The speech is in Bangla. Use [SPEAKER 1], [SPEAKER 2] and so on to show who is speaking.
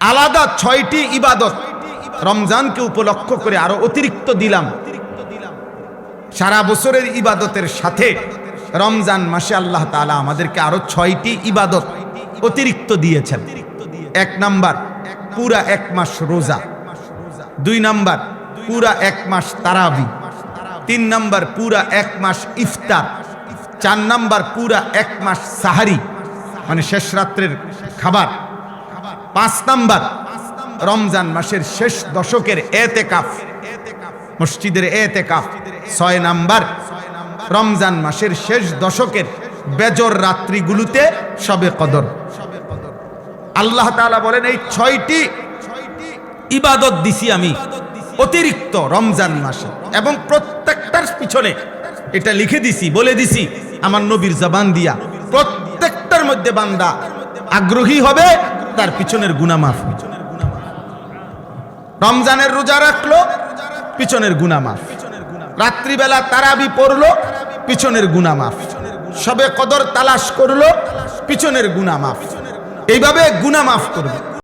[SPEAKER 1] আলাদা 6টি ইবাদত রমজানকে উপলক্ষ করে আরো অতিরিক্ত দিলাম। সারা বছরের ইবাদতের সাথে রমজান মাসে আল্লাহ তাআলা আমাদেরকে আরো 6টি ইবাদত অতিরিক্ত দিয়েছেন। 1 নাম্বার, পুরা 1 মাস রোজা। 2 নাম্বার, পুরা 1 মাস তারাবি। 3 নাম্বার, পুরা 1 মাস ইফতার। 4 নাম্বার, পুরা 1 মাস সাহারি মানে শেষ রাত্রের খাবার। 5 নাম্বার, রমজান মাসের শেষ দশকের এতেকাফ, মসজিদের এতেকাফ। 6 নাম্বার, রমজান মাসের শেষ দশকের বেজর রাত্রিগুলোতে শবে কদর। আল্লাহ তাআলা বলেন এই 6টি ইবাদত দিছি আমি অতিরিক্ত রমজান মাসে, এবং প্রত্যেকটার পিছনে এটা লিখে দিছি, বলে দিছি আমার নবীর জবান দিয়া, প্রত্যেকটার মধ্যে বান্দা আগ্রহী হবে, তার পিছনের গুনাহ মাফ। রমজানের রোজা রাখলো, পিছনের গুনাহ মাফ। রাত্রিবেলা তারাবি পড়লো, পিছনের গুনাহ মাফ। শবে কদর তালাশ করলো, পিছনের গুনাহ মাফ। এইভাবে গুনাহ মাফ করবে।